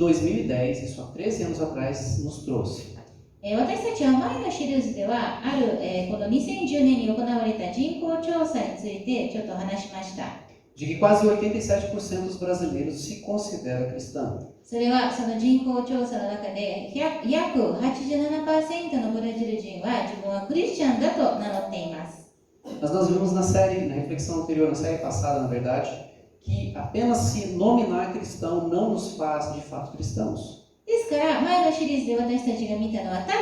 2010, isso há 13 anos atrás, nos trouxe. 私たちは前のシリーズではある、この2010年に行われた人口調査についてちょっと話しました。De que quase 87% dos brasileiros se considera cristão. それはその人口調査の中で約 87% のブラジル人は自分はクリスチャンだと名乗っています。Mas nós vimos na série, na reflexão anterior, na série passada, na verdade, que apenas se nominar cristão não nos faz de fato cristãos. ですから前のシリーズで私たちが見たのはただ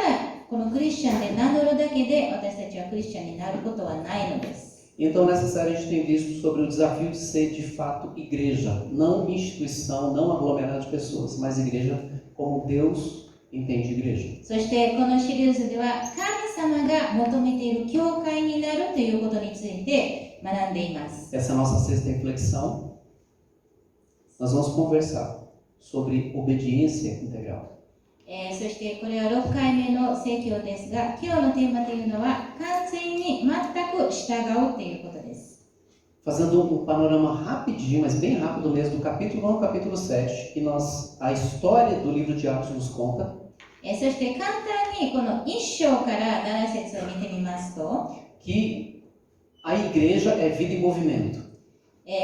このクリスチャンで名乗るだけで私たちはクリスチャンになることはないのです。Então nessa série a gente tem visto sobre o desafio de ser de fato igreja, não instituição, não aglomerado de pessoas, mas igreja como Deus entende igreja. そしてこのシリーズでは神様が求めている教会になるということについて学んでいます。Essa é a nossa sexta reflexão. Nós vamos conversar sobre obediência integral. そしてこれは6回目の説教ですが、今日のテーマというのは完全に全く従うということです。Fazendo um panorama rapidinho, mas bem rápido mesmo, do capítulo 1 ao capítulo 7, que a história do livro de Atos nos conta. そして簡単にこの1章から7節を見てみますと、que a igreja é vida em movimento.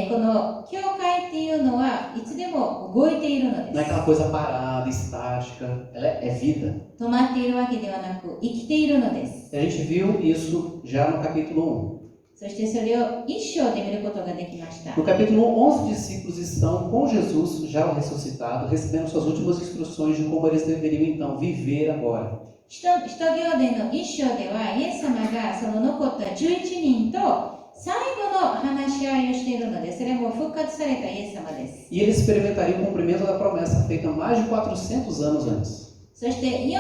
この教会っていうのはいつでも動いているのです。Não é aquela coisa parada, estática, ela é vida. 止まっているわけではなく生きているのです。A gente viu isso já no capítulo 1. そしてそれを1章で見ることができました。 No capítulo 1, 11 discípulos estão com Jesus, já o ressuscitado, recebendo suas últimas instruções de como eles deveriam então viver agora. 使徒行伝の1章ではイエス様がその残った11人と最後の話し合いをしているので、それも復活されたイエス様です。E ele experimentaria o cumprimento da promessa feita mais de 400 anos antes. そして400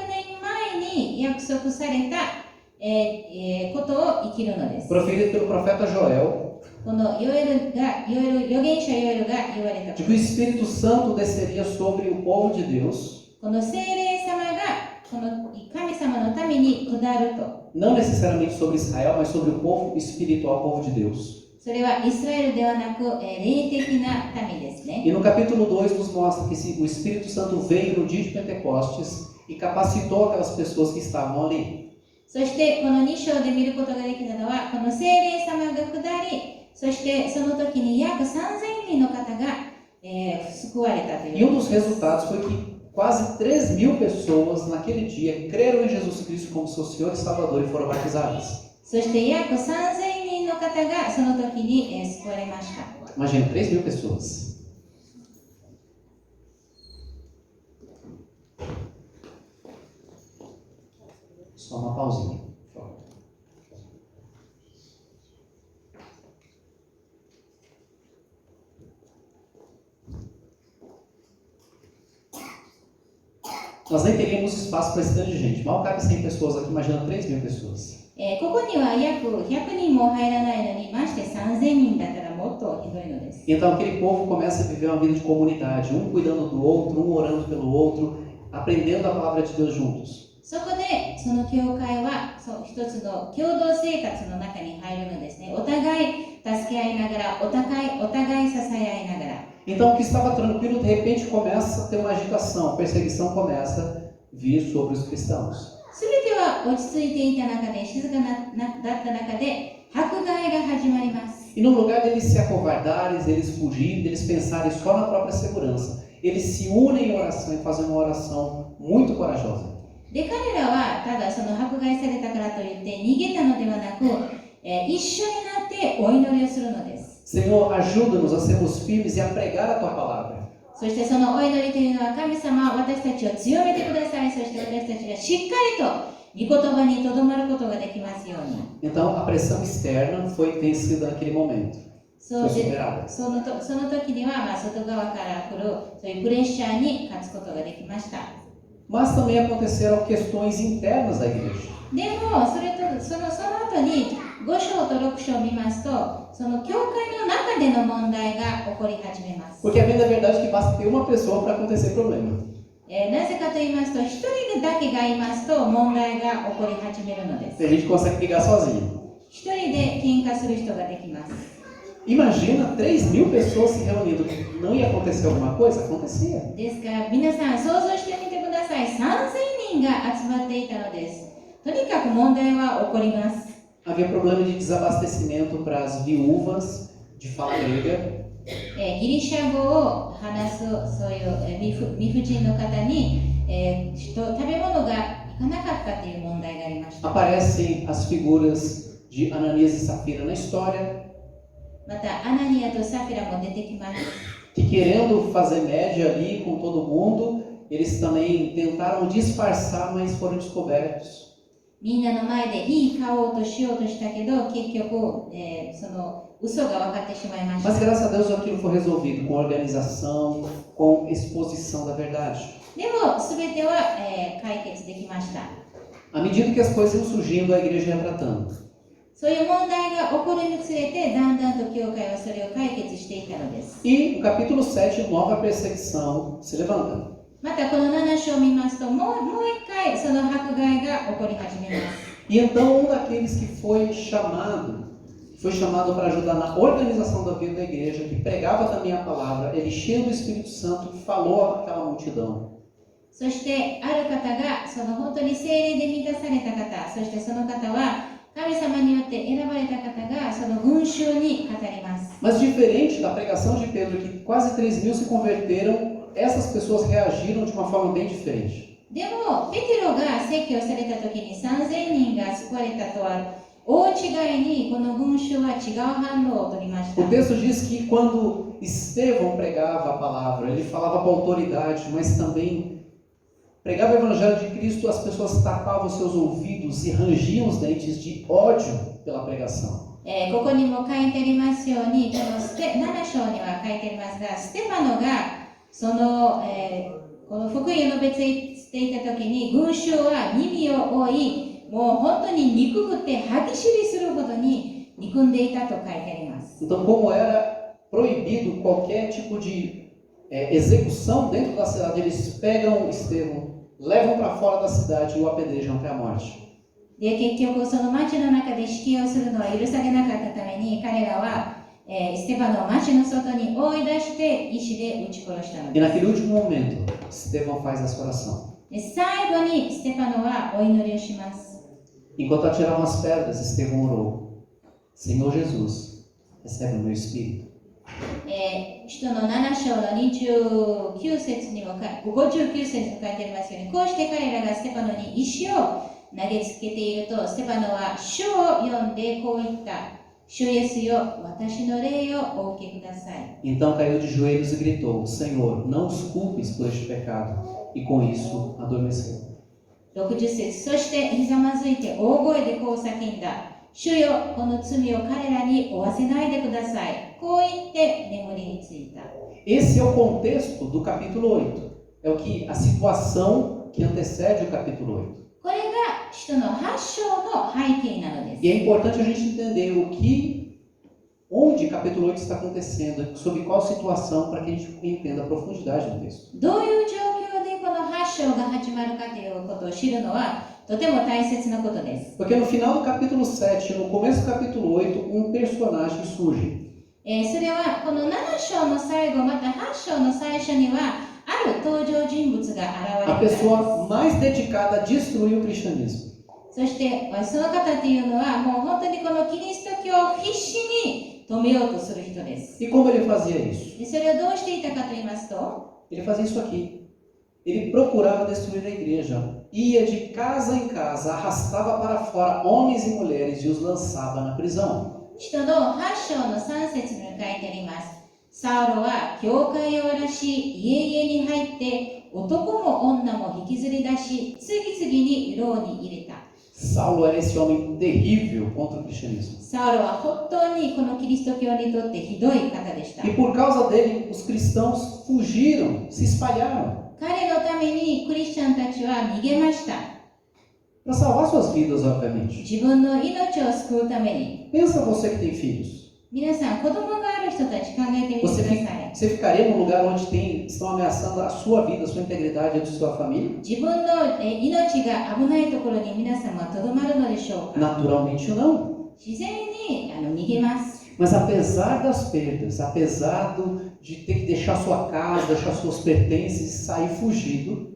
年前に約束された、ことを生きるのです。 Proferido pelo profeta Joel, この預言者ヨエルが言われた de que o Espírito Santo desceria sobre o povo de Deus. この聖霊様がこの神様のために下ると。 Não necessariamente sobre Israel, mas sobre o povo espiritual, o povo de Deus. それはイスラエルではなく、霊的な民ですね。 E no capítulo 2 nos mostra que o Espírito Santo veio no dia de Pentecostes e capacitou aquelas pessoas que estavam ali. そしてこの2章で見ることができたのは、この聖霊様が下り、そしてその時に約3000人の方が、救われたという。 E um dos resultados foi que quase 3.000 pessoas naquele dia creram em Jesus Cristo como seu Senhor e Salvador e foram batizadas. そして約3000人の方がその時に、救われました。 Imagina, 3.000 pessoas. Só uma pausinha. Nós nem teríamos espaço para esse tanto de gente. Mal cabe 100 pessoas aqui, imagina 3.000 pessoas. ここには約100人も入らないのに、まして3000人だったらもっとひどいのです。 Então aquele povo começa a viver uma vida de comunidade, um cuidando do outro, um orando pelo outro, aprendendo a palavra de Deus juntos. そこでその教会は一つの共同生活の中に入るのですね。お互い助け合いながら、お互い支え合いながら。 Então o que estava tranquilo de repente começa a ter uma agitação, a perseguição começa a vir sobre os cristãos. すべては落ち着いていた中で、静かだった中で迫害が始まります。 E no lugar deles se acovardarem, deles fugirem, deles pensarem só na própria segurança, eles se unem em oração e fazem uma oração muito corajosa. で、彼らはただその迫害されたからといって逃げたのではなく、一緒になってお祈りをするのです。 Senhor, ajuda-nos a sermos firmes e a pregar a tua palavra. そしてそのお祈りというのは、神様、私たちを強めてください。そして私たちがしっかりと御言葉にとどまることができますように。 Então a pressão externa foi vencida naquele momento. そう Foi で superada. その時には、外側から来るそういうプレッシャーに勝つことができました。 Mas também aconteceram questões internas da igreja. でも、その後に5章と6章を見ますと、その教会の中での問題が起こり始めます。 Porque a bem da verdade é que basta ter uma pessoa para acontecer problema. なぜかと言いますと、一人だけがいますと問題が起こり始めるのです。 Se a gente consegue brigar sozinho. 一人で喧嘩する人ができます。Imagina 3.000 pessoas se reunindo. Não ia acontecer alguma coisa? Acontecia. ですから皆さん想像してみてください。3000人が集まっていたのです。とにかく問題は起こります。 Havia problema de desabastecimento para as viúvas de fala grega. ギリシャ語を話すそういう未婦人の方に、食べ物がいかなかったという問題がありました。 Aparecem as figuras de Ananias e Safira na história, またアナニアとサフィラも出てきます。 que querendo fazer média ali com todo mundo, eles também tentaram disfarçar, mas foram descobertos. みんなの前でいい顔をしようとしたけど、結局、その嘘が分かってしまいました。 Mas graças a Deus aquilo foi resolvido com organização, com exposição da verdade. でも全ては、解決できました。 À medida que as coisas iam surgindo, a igreja ia tratando. そういう問題が起こるにつれて、だんだんと教会はそれを解決していったのです。 E no capítulo 7, nova perseguição se levanta. またこの7章を見ますと、もう一回その迫害が起こり始めます。 E então daqueles que foi chamado para ajudar na organização da vida da igreja, que pregava também a palavra, ele cheio do Espírito Santo falou àquela multidão. そしてある方がその本当に聖霊で満たされた方、そしてその方は神様によって選ばれた方がその群衆に語ります。 Mas diferente da pregação de Pedro, que quase 3.000 se converteram, essas pessoas reagiram de uma forma bem diferente. でもペテロが説教された時に3000人が救われたとは大違いにこの群衆は違う反応を取りました。 O texto diz que quando Estevão pregava a palavra, ele falava com autoridade, mas também pregava o evangelho de Cristo, as pessoas tapavam seus ouvidos e rangiam os dentes de ódio pela pregação. ここにも書いてありますように、この7章には書いてありますが、ステパノがその、この福音を述べていた時に群衆は耳を覆い、もう本当に憎くて歯ぎしりするほどに憎んでいたと書いてあります。 Então, como era proibido qualquer tipo de execução dentro da cidade, eles pegam Estevão, levam para fora da cidade e o apedrejam até a morte. で結局その町の中で死刑をするのは許されなかったために彼らは、ステパノを町の外に追い出して石で撃ち殺したの E です。 naquele último momento, Estevão faz essa oração. で最後にステパノはお祈りをします。 Enquanto atiravam as pedras, Estevão orou: Senhor Jesus, recebe o meu espírito. 使徒の7章の29節にも59節に書いてありますように、こうして彼らがステパノに石を投げつけていると、ステパノは主を読んでこう言った。主イエスよ、私の霊をお受けください。 Então caiu de joelhos e gritou: Senhor, não os culpes por este pecado. E com isso adormeceu. 60節、そしてひざまずいて大声でこう叫んだ。主よ、この罪を彼らに負わせないでください。こう言って眠りについた。 Esse é o contexto do capítulo 8. É o que a situação que antecede o capítulo 8. これが使徒の8章の背景なのです。 E é importante a gente entender onde capítulo 8 está acontecendo, sobre qual situação, para que a gente entenda a profundidade do texto. どういう状況でこの8章が始まるかということを知るのはとても大切なことです。 Porque no final do capítulo 7, no começo do capítulo 8, personagem surge. それはこの7章の最後また8章の最初にはある登場人物が現れ A たからです。 pessoa mais dedicada a destruir o cristianismo. そしてその方というのはもう本当にこのキリスト教を必死に止めようとする人です。 E como ele fazia isso? でそれをどうしていたかと言いますと、 Ele fazia isso aqui. Ele procurava destruir a igreja. Ia de casa em casa, arrastava para fora homens e mulheres e os lançava na prisão. 使徒の8章の3節に書いてあります。サウロは教会を荒らし、家々に入って男も女も引きずり出し、次々に牢に入れた。 Saulo era esse homem terrível contra o cristianismo. サウロは本当にこのキリスト教にとってひどい方でした。 E por causa dele, os cristãos fugiram, se espalharam. 彼のためにクリスチャンたちは逃げました。 Para salvar suas vidas, obviamente. 自分の命を救うために。 Pensa você que tem filhos. 皆さん、子供がある人たち考えてみてください。 Você ficaria num lugar onde estão ameaçando a sua vida, a sua integridade e a de sua família? 自分の命が危ないところに皆さんはとどまるのでしょうか？ Naturalmente não. 自然に逃げます。Mas apesar das perdas, apesar de ter que deixar sua casa, deixar suas pertences e sair fugido,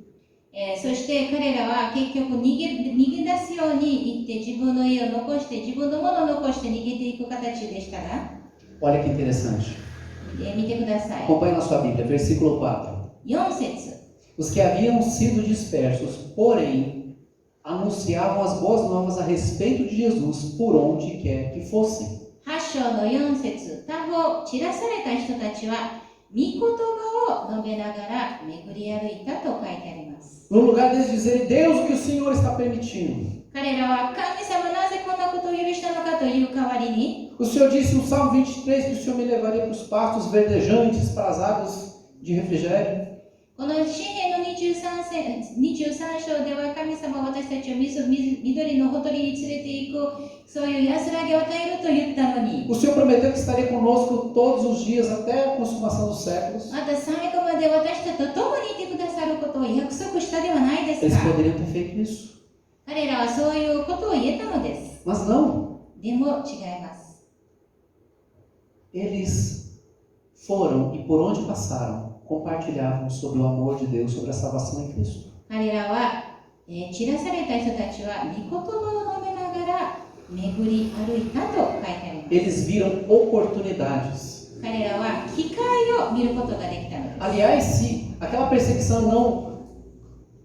そして彼らは結局逃げ出すように行って自分の家を残して自分のものを残して逃げていく形でしたが、 olha que interessante. 見てください。 Acompanhe na sua Bíblia, versículo 4. 4節。 Os que haviam sido dispersos, porém, anunciavam as boas novas a respeito de Jesus por onde quer que fossem. 8章の4節。他方散らされた人たちは御言葉を述べながら巡り歩いたと書いてあります。 No lugar deles dizerem, Deus, o que o Senhor está permitindo? 彼らは神様なぜこんなことを許したのかという代わりに、 O Senhor disse no Salmo 23 que o Senhor me levaria para os pastos verdejantes, para as águas de refrigério. この詩篇の23章では神様は私たちを緑のほとりに連れて行く、そういう安らぎを与えると言ったのに、 O Senhor prometeu que estaria conosco todos os dias até a consumação dos séculos. また最後まで私たちと共にいてくださることを約束したではないです Eles か。 poderiam ter feito isso. 彼らはそういうことを言えたのです。 Mas não. でも違います。 Eles foram e por onde passaram, compartilhavam sobre o amor de Deus, sobre a salvação em Cristo. 彼らは、散らされた人たちは御言葉を述べながら巡り歩いたと書いてあります。 Eles viram oportunidades. 彼らは機会を見ることができたのです。 Aliás, se aquela perseguição não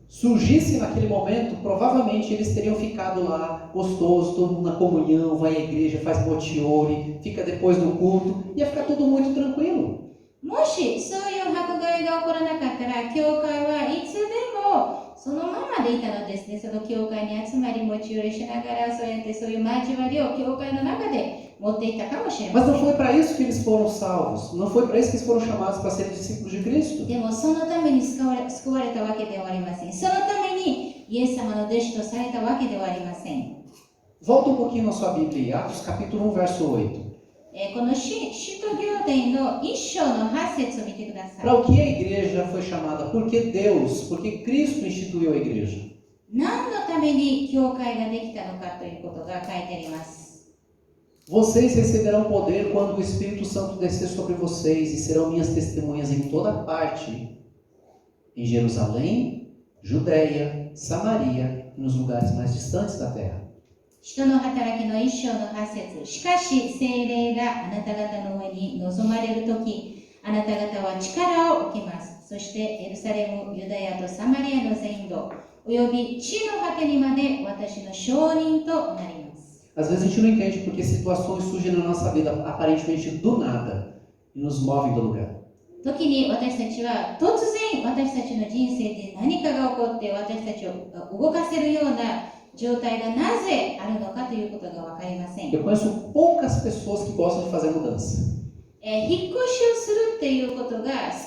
surgisse naquele momento, provavelmente eles teriam ficado lá, gostoso, todo mundo na comunhão, vai à igreja, faz motiore, fica depois do culto, ia ficar tudo muito tranquilo. もしそういう迫害が起こらなかったら、教会はいつでもそのままでいたのですね。その教会に集まり持ち寄りしながら、そうやってそういう交わりを教会の中で持っていったかもしれま Mas せ não ん。 foi para isso que eles foram salvos, não foi para isso que eles foram chamados para serem discípulos de Cristo. でもそのために救われたわけではありません。そのためにイエス様の弟子とされたわけではありません。 Volta um pouquinho na sua Bíblia, Atos capítulo 1, verso 8. この使徒行伝の1章の8節を見てください。 Para o que a igreja foi chamada? Porque Deus, porque Cristo instituiu a igreja. 何のために教会ができたのかということが書いてあります。 Vocês receberão poder quando o Espírito Santo descer sobre vocês e serão minhas testemunhas em toda parte, em Jerusalém, Judeia, Samaria e nos lugares mais distantes da terra. 使徒の働きの1章の8節。しかし聖霊があなた方の上に臨まれるとき、あなた方は力を受けます。そしてエルサレム、ユダヤとサマリアの全土、および地の果てにまで私の証人となります。 Às vezes a gente não entende porque situações surgem na nossa vida aparentemente do nada e nos movem do lugar. 時に私たちは突然私たちの人生で何かが起こって私たちを動かせるような状態がなぜあるのかということが分かりません。 Eu conheço poucas pessoas que gostam de fazer mudança. 引っ越しをするっていうことが好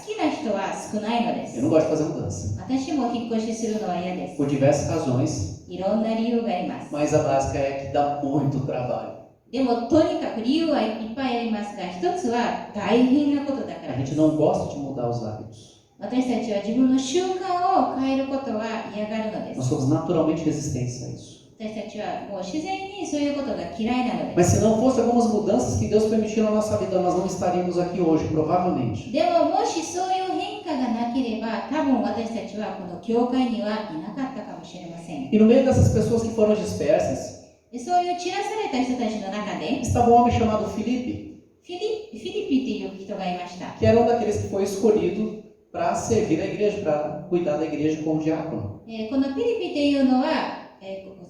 きな人は少ないのです。 Eu não gosto de fazer mudança. 私も引っ越しするのは嫌です。 Por diversas razões, いろんな理由があります。 mas a básica é que dá muito trabalho. でもとにかく理由はいっぱいありますが、一つは大変なことだから A で gente す。 não gosta de mudar os hábitos. 私たちは自分の習慣を変えることは嫌がるので Nós す。 somos naturalmente resistentes a isso. 私たちはもう自然にそういうことが嫌いなので Mas す。 se não fosse algumas mudanças que Deus permitiu na nossa vida, nós não estaríamos aqui hoje, provavelmente. でももしそういう変化がなければ、多分私たちはこの教会にはいなかったかもしれません。 E no meio dessas pessoas que foram dispersas, でそういう散らされた人たちの中で、 estava um homem chamado Filipe, フィリピっていう人がいました。 que era um daqueles que foi escolhido para servir a igreja, para cuidar da igreja como diácono. このフィリピっていうのは、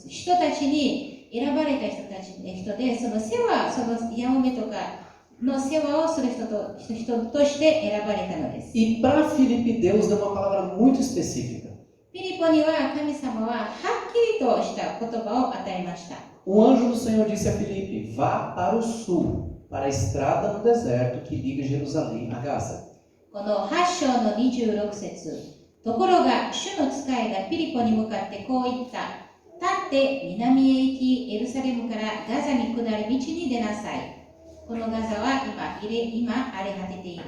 人たちに選ばれた人で、その世話、そのヤモメとかの世話をする人として選ばれたのです。 E para Filipe, Deus deu uma palavra muito específica. フィリポには神様ははっきりとした言葉を与えました。 Um anjo do Senhor disse a Filipe: vá para o sul, para a estrada no deserto que liga Jerusalém a Gaza. この8章の26節。ところが主の使いがフィリポに向かってこう言った。立って南へ行き、エルサレムからガザに下る道に出なさい。このガザは今荒れ果てている。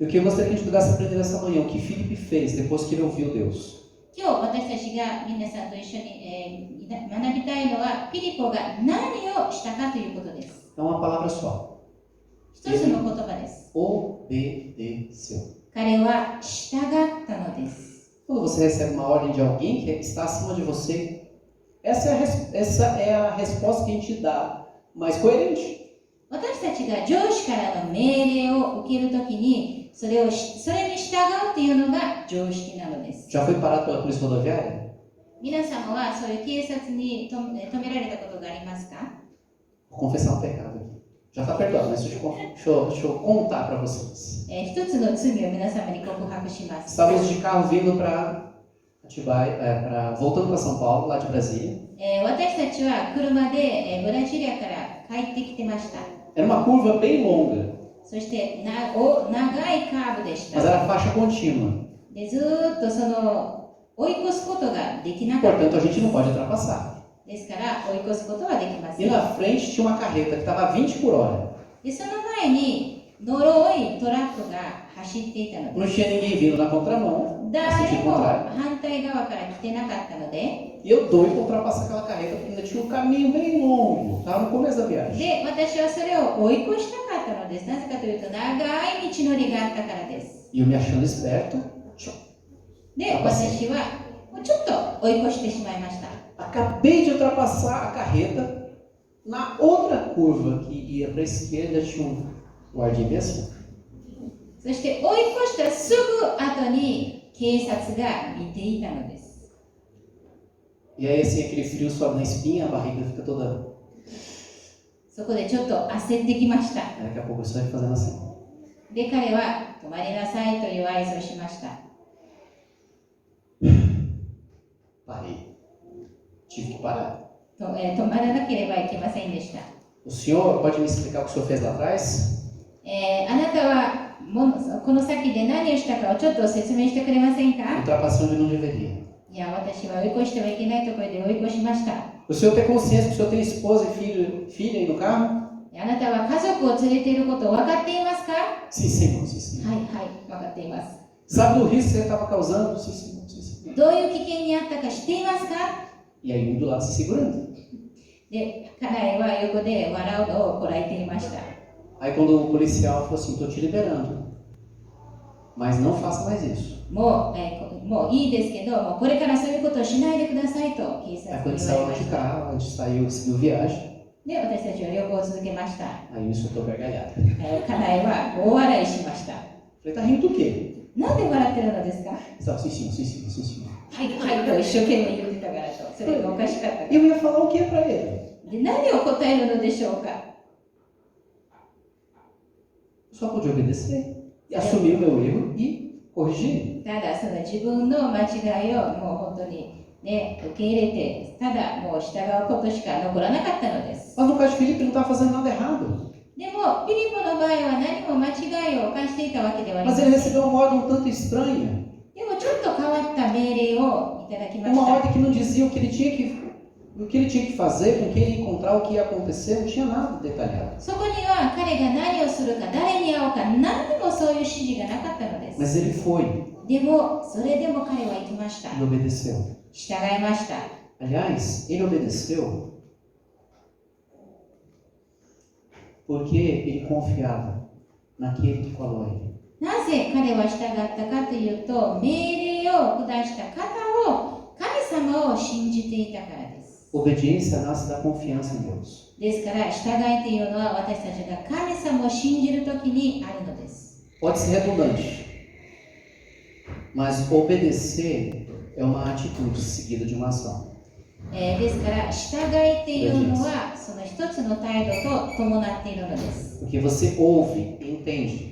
E o que eu gostaria que a gente pudesse aprender essa manhã, o que Filipe fez depois que ele ouviu Deus. 今日私たちが皆さんと一緒に、学びたいのは、フィリポが何をしたかということです。É uma palavra só. 一つの言葉です。 Obedeceu. 彼は従ったのです。 Quando você recebe uma ordem de alguém que está acima de você, essa é a resposta que a gente dá, mais coerente. 私たちが上司からの命令を受けるときに、それに従うというのが常識なのです。 Já foi parado pela polícia rodoviária? 皆様はそういう警察に止められたことがありますか？ Vou confessar um pecado aqui. Já está perdoado, mas deixa eu contar para vocês. 一つの罪を皆様に告白します。 Estávamos de carro vindo para Atibaia, voltando para São Paulo, lá de Brasília. 私たちは車でブラジリアから帰ってきてました。 Era uma curva bem longa, そして長いカーブでし mas た。 era faixa contínua. でずーっと追い越すことができなかった。 Portanto, a gente não pode ultrapassar. ですから追い越すことはできませ E ん。 na frente tinha uma carreta que estava a 20 por hora. でその前に呪いトラックが走っていたの Não です。 tinha ninguém vindo na contramão, no 誰 sentido も contrário. 反対側から来てなかったので、 E eu doido para ultrapassar aquela carreta, porque ainda tinha um caminho bem longo. Estava no começo da viagem. で私はそれを追い越したかったのです。なぜかというと長い道のりがあったからです。 E eu me achando esperto, で私はもうちょっと追い越してしまいました。 acabei de ultrapassar a carreta. Na outra curva que ia para a esquerda tinha um guardinha bem assim. そして追い越したすぐ後に警察が見ていたのです。 E aí assim, aquele frio sobe na espinha, a barriga fica toda... そこでちょっと焦ってきました。 Daqui a pouco eu saio fazendo assim. で彼は止まりなさいという合図をしました。 Parei. Tive que parar. 止まらなければいけませんでした。 O senhor pode me explicar o que o senhor fez lá atrás? あなたはこの先で何をしたかをちょっと説明してくれませんか？ Ultrapassei onde não deveria. いや、私は追い越してはいけないところで追い越しました。 O senhor tem consciência que o senhor tem esposa e filha aí no carro? あなたは家族を連れていることを分かっていますか？ Sim, senhor, sim, sim. はいはい、分かっています。 Sabe do risco que você estava causando? Sim, senhor, sim, senhor. どういう危険にあったか知っていますか？ E aí um do lado se segurando. で、家内は横で笑うのをこらえていました。 Aí quando o policial falou assim, estou te liberando, mas não faça mais isso. もういいですけど、もうこれからそういうことをしないでくださいと警察 Aí に quando 言われ saiu ま de した。 carro, a gente saiu, seguiu viagem, で、私たちは旅行を続けました。 aí o instrutor gargalhada. 家内は大笑いしました。 Falei, tá rindo do quê? なんで笑ってるのですか？ Estava sim, sim, sim, sim, sim, sim. はいはいと一生懸命言ってたからと、それがおかしかったから。 E eu ia falar o que para ele? で、何を答えるのでしょうか？ Só pude obedecer. E assumir o meu erro e corrigir. ただその自分の間違いをもう本当にね、受け入れて、ただもう従うことしか残らなかったのです。 Mas no caso de Felipe, ele não estava fazendo nada errado. でも、フィリポの場合は何も間違いを犯していたわけではありま Mas せ ele ん。 recebeu uma ordem um tanto estranha. でもちょっと変わった命令をいただきまし Uma た。 ordem que não dizia o que ele tinha que fazer, com quem ele ia encontrar, o que ia acontecer, não tinha nada detalhado. そこには彼が何をするか、誰に会おうか、何もそういう指示がなかったのです。 Mas ele foi でも、それでも彼は行きました。 e obedeceu. 従いました。 Aliás, ele obedeceu porque ele confiava naquele que falou a ele. なぜ彼は従ったかというと、命令を下した方を、神様を信じていたからです。 Obediência nasce da confiança em Deus. ですから、従いというのは私たちが神様を信じるときにあるのです。 Pode ser redundante, mas obedecer é uma atitude seguida de uma ação. ですから、従いというのはその一つの態度と伴っているのです。 Porque você ouve e entende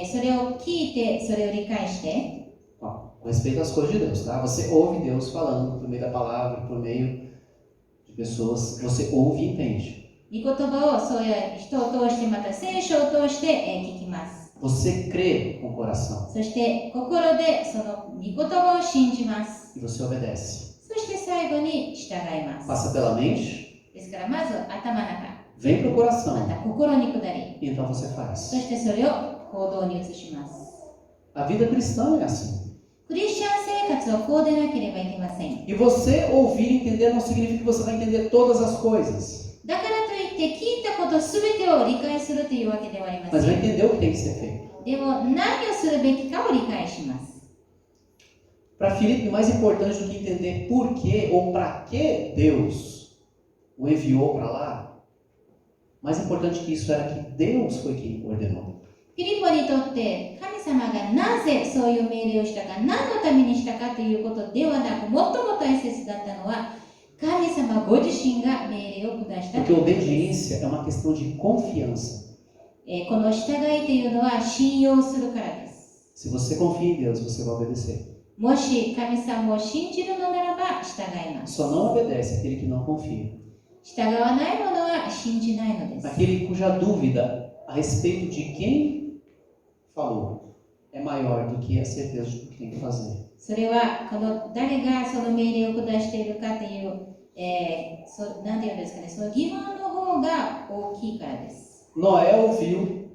それを聞いて、それを理解して、 com respeito às coisas de Deus, tá? Você ouve Deus falando por meio da palavra, por meio de pessoas. Você ouve e entende. 御言葉をそういう人を通して、また聖書を通して聞きます。 Você crê com o coração そして心でその御言葉を信じます。 e você obedece. そして最後に従います。 Passa pela mente, ですからまず頭の中、 vem para o ま coração た心に下り、 e então você そ faz. してそれを行動に移します。 A vida cristã é assim. クリスチャン生活はこうでなければいけません。 E você ouvir e entender não significa que você vai entender todas as coisas. だからといっって聞いたことすべてを理解するというわけではありま mas せ vai ん。 entender o que tem que ser feito. でも何をするべきかを理解します。 Para Filipe, mais importante do que entender por que ou para que Deus o enviou para lá, mais importante que isso era que Deus foi quem ordenou. フィリポにとって神様がなぜそういう命令をしたか、何のためにしたかということではなく、最も大切だったのは神様ご自身が命令を下したと Porque いうことです。 obediência é uma questão de confiança. この従いというのは信用するからです。 Se você confia em Deus, você vai obedecer. もし神様を信じるのならば従います。 Só não obedece aquele que não confia. 従わない者は信じないのです。 Aquele cuja dúvida a respeito de quem falou é maior do que a certeza de o que tem que fazer. それはこの誰がその命令を下しているかという、なんていうんですかね、その疑問の方が大きいからです。 Noé ouviu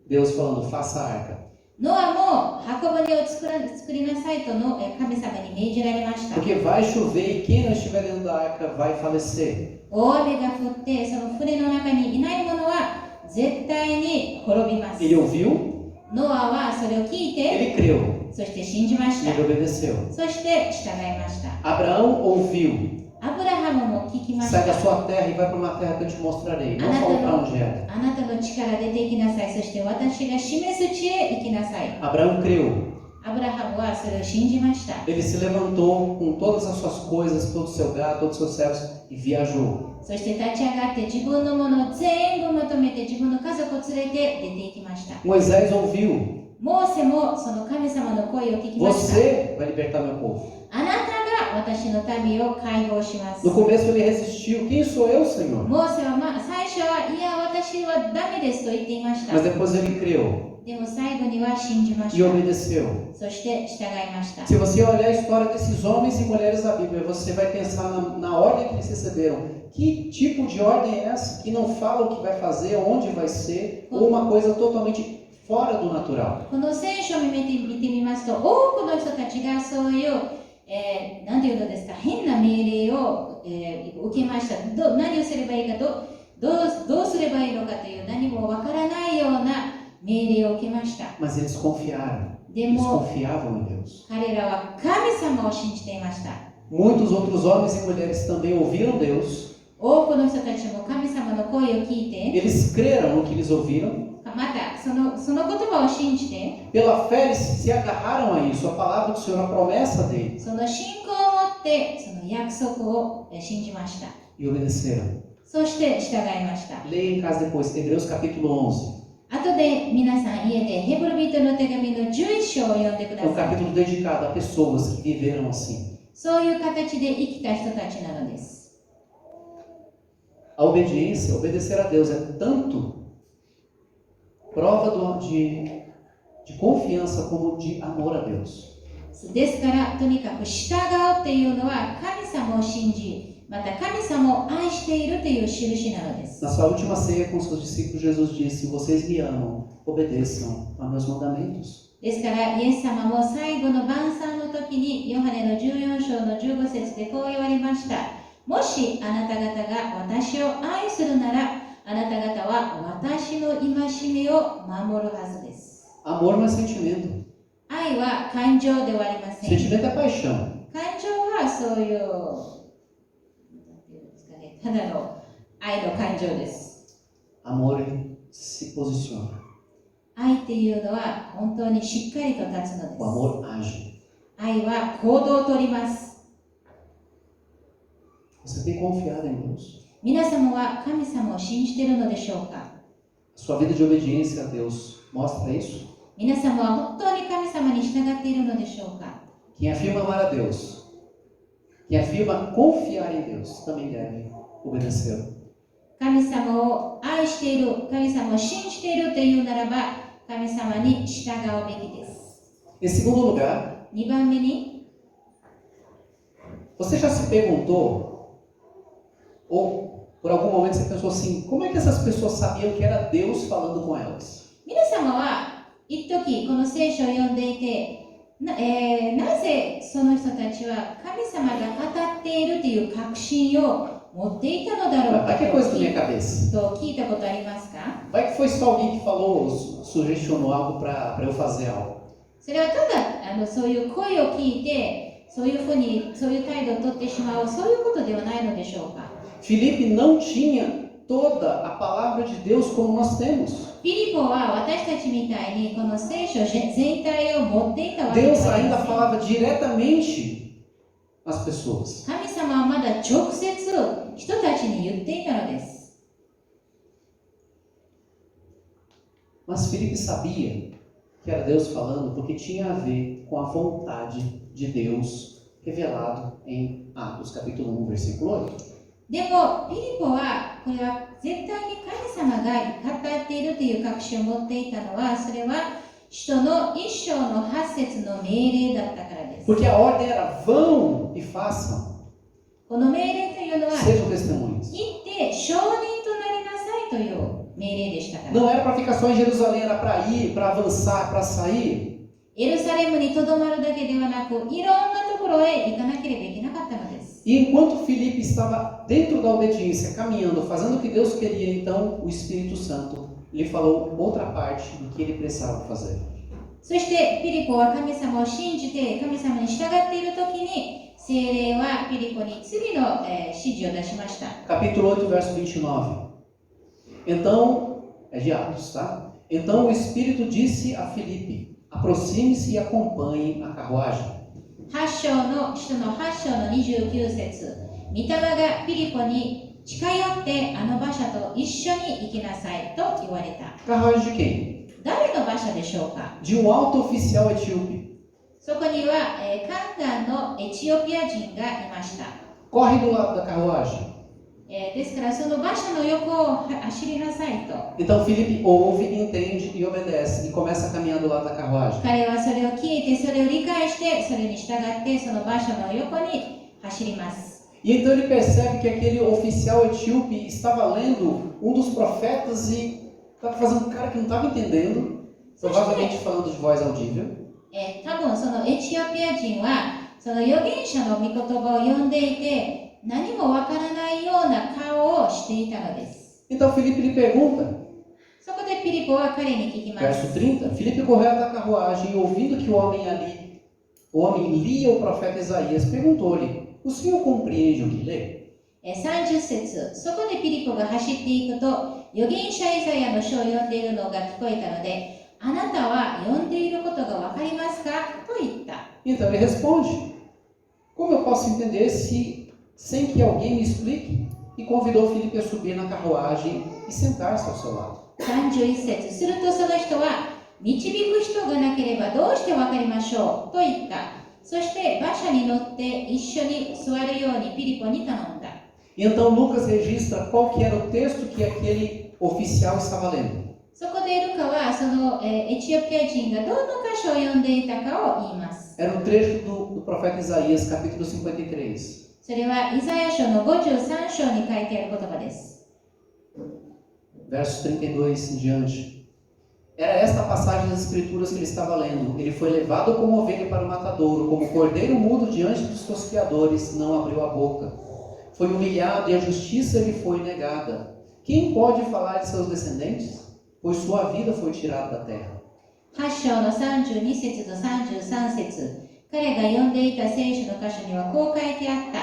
Deus falando, faça a arca. ノアも箱舟を作りなさいとの神様に命じられました。 Porque vai chover e quem não estiver dentro da arca vai falecer. 大雨が降ってその船の中にいない者は絶対に滅びます。 Ele ouviu, ノアはそれを聞いて、 ele creu そして信じまし e た。 ele obedeceu. そして従いました。 Abraão ouviu, アブラハムも聞きまし sai た。 da sua terra e vai para uma terra que eu te mostrarei. Não falou para onde era. あなたの地から出て行きなさい。そして私が示す地へ行きなさい。 Abraão creu. アブラハムはそれを信じました。 Ele se levantou com todas as suas coisas, todo o seu gado, todos os seus servos e viajou. そして立ち上がって自分のものを全部まとめて自分の家族を連れて出て行きました。 Moisés ouviu, モーセもその神様の声を聞きました。 você vai libertar meu povo. あなたが私の民を解放します。 No começo ele resistiu, quem sou eu, Senhor? モーセは最初はいや私はダメですと言っていました。 Mas depois ele creu でも最後には信じまし e た。 obedeceu. そして従いました。 Se você olhar a história desses homens e mulheres da Bíblia, você vai pensar na ordem que eles receberam. Que tipo de ordem é essa? Que não fala o que vai fazer, onde vai ser, ou uma coisa totalmente fora do natural. この聖書を見てみますと、多くの人たちがそういう、なんていうのですか、変な命令を、受けました。何をすればいいか、どうすればいいのかという何もわからないような命令を受けました。 Mas eles confiaram. で Eles も confiavam em Deus. 彼らは神様を信じていました。 Muitos outros homens e mulheres também ouviram Deus. 多くの人たちも神様の声を聞いて、 Eles creram no que eles ouviram. またその言葉を信じて、 Pela fé eles se agarraram a isso. A palavra do Senhor, a promessa dele. その信仰を持ってその約束を信じました。 E obedeceram. そして従いました。 Leia em casa depois, Hebreus capítulo 11. 後で皆さん家でヘブル人の手紙の11章を読んでく É だ um さい。 capítulo dedicado a pessoas que viveram assim. そういう形で生きた人たちなのです。 A obediência, obedecer a Deus é tanto prova de confiança como de amor a Deus. ですからとにかく従うっていうのは神様を信じ、また神様を愛しているという印なのです。 Na sua última ceia com seus discípulos, Jesus disse: vocês me amam, obedeçam a meus mandamentos. ですからイエス様も最後の晩餐の時にヨハネの14章の15節でこう言われました。もしあなた方が私を愛するなら、あなた方は私の戒めを守るはずです。 Amor não é sentimento. 愛は感情ではありません。 Sentimento é paixão. 感情はそういう、なんていうんですかね、ただの愛の感情です。 Amor ele se posiciona. 愛っていうのは本当にしっかりと立つので O す。 amor age. 愛は行動をとります。 Você tem confiado em Deus. 皆様は神様を信じているのでしょうか？ Sua vida de obediência a Deus mostra isso. 皆様は本当に神様に従っているのでしょうか？ Quem afirma amar a Deus, quem afirma confiar em Deus, também deve obedecê-lo. 神様を愛している、神様を信じているというならば、神様に従うべきです。 Em segundo lugar, 2番目に、 você já se perguntou, ou por algum momento você pensou assim, como é que essas pessoas sabiam que era Deus falando com elas? 皆様は一時この聖書を読んでいて、なぜその人たちは神様が語っているという確信を持っていたのだろう Vai か que é coisa da minha cabeça. と聞いたことありますか？ Vai que foi só alguém que falou, sugestionou algo para eu fazer algo. それはただそういう声を聞いてそういうふうにそういう態度をとってしまうそういうことではないのでしょうか。 Filipe não tinha toda a palavra de Deus como nós temos. フィリポは私たちみたいにこの聖書全体を持っていたわけで Deus はあり ainda ません。 falava diretamente às pessoas. 神様はまだ直接人たちに言っていたのです。 Mas Filipe sabia que era Deus falando porque tinha a ver com a vontade de Deus revelado em Atos capítulo 1, versículo 8. でもフィリポはこれは絶対に神様が語っているという確信を持っていたのはそれは使徒の1章の8節の命令だったからです。 Porque a ordem era vão e façam, この命令というのは sejam testemunhas. 行って証人となりなさいという命令でしたから。 Não era para ficar só em Jerusalém, era para ir, para avançar, para sair. エルサレムにとどまるだけではなくいろんなところへ行かなければいけなかったのです。 E enquanto Filipe estava dentro da obediência, caminhando, fazendo o que Deus queria, então o Espírito Santo lhe falou outra parte do que ele precisava fazer. そしてフィリポは神様を信じて神様に従っているときに聖霊はフィリポに次の、指示を出しました。 Capítulo 8, verso 29. Então, é de Atos, tá? Então o Espírito disse a Filipe, aproxime-se e acompanhe a carruagem. 使徒の8章の29節、御霊がフィリポに近寄ってあの馬車と一緒に行きなさいと言われた。 Carruagem de quem? 誰の馬車でしょうか？ De um alto oficial etíope. そこには、カンガンのエチオピア人がいました。 Corre do lado da carruagem. ですからその馬車の横を走りなさいと。 Então Filipe ouve, entende e obedece e começa a caminhar do lado da carruagem. 彼はそれを聞いて、それを理解して、それに従ってその馬車の横に走ります。 E então ele percebe que aquele oficial etíope estava lendo um dos profetas e estava fazendo cara que não estava entendendo, provavelmente falando de voz audível. 多分そのエチオピア人はその預言者の御言葉を読んでいて、何もわからないような顔をしていたのです。 Então Filipe lhe pergunta, そこでフィリポは彼に聞きます。 verso 30, Filipe correu até a carruagem e ouvindo que o homem lia o profeta Isaías, perguntou-lhe, o senhor compreende o que lê? 30節、そこでフィリポが走っていくと、預言者イザヤの書を読んでいるのが聞こえたので、あなたは読んでいることがわかりますかと言った。 Então ele responde, como eu posso entender sem que alguém me explique? E convidou Filipe a subir na carruagem e sentar-se ao seu lado. 31節、するとその人は、導く人がなければどうしてわかりましょうと言った。そして馬車に乗って一緒に座るようにフィリポに頼んだ。 E então Lucas registra qual que era o texto que aquele oficial estava lendo. そこでルカはその、エチオピア人がどの箇所を読んでいたかを言います。 Era um trecho do profeta Isaías, capítulo 53. それはイザヤ書の53章に書いてある言葉です。 Versos 32 em diante. Era esta a passagem das escrituras que ele estava lendo. Ele foi levado como ovelha para o matadouro, como cordeiro mudo diante dos seus criadores, não abriu a boca. Foi humilhado e a justiça lhe foi negada. Quem pode falar de seus descendentes? Pois sua vida foi tirada da terra. 8章の32節と33節、彼が読んでいた聖書の箇所にはこう書いてあった。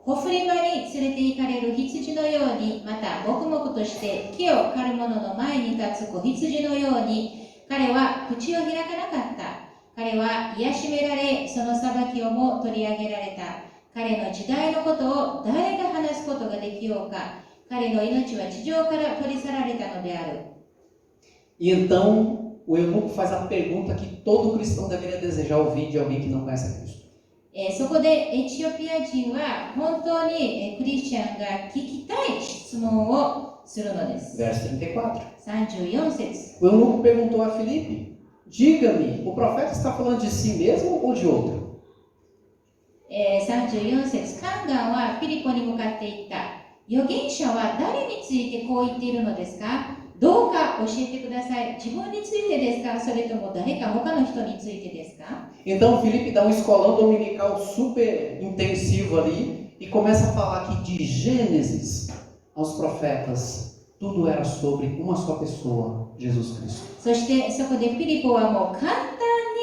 ほふり場に連れて行かれる羊のように、また黙々として木を刈る者の前に立つ子羊のように、彼は口を開かなかった。彼は癒しめられ、その裁きをも取り上げられた。彼の時代のことを誰が話すことができようか。彼の命は地上から取り去られたのである。 E então o eunuco faz a pergunta que todo cristão deveria desejar ouvir de alguém que não conhece a Cristo. そこでエチオピア人は本当にクリスチャンが聞きたい質問をするのです。 Verso 34. 34節。 O eunuco perguntou a Filipe, diga-me, o profeta está falando de si mesmo ou de outro? 34節。カンガンはフィリポに向かって言った。預言者は誰についてこう言っているのですか？どうか教えてください。自分についてですか？それとも誰か他の人についてですか？ Então Filipe dá um escolão dominical super intensivo ali e começa a falar que de Gênesis aos profetas, tudo era sobre uma só pessoa, Jesus Cristo. そしてそこでフィリポはもう簡単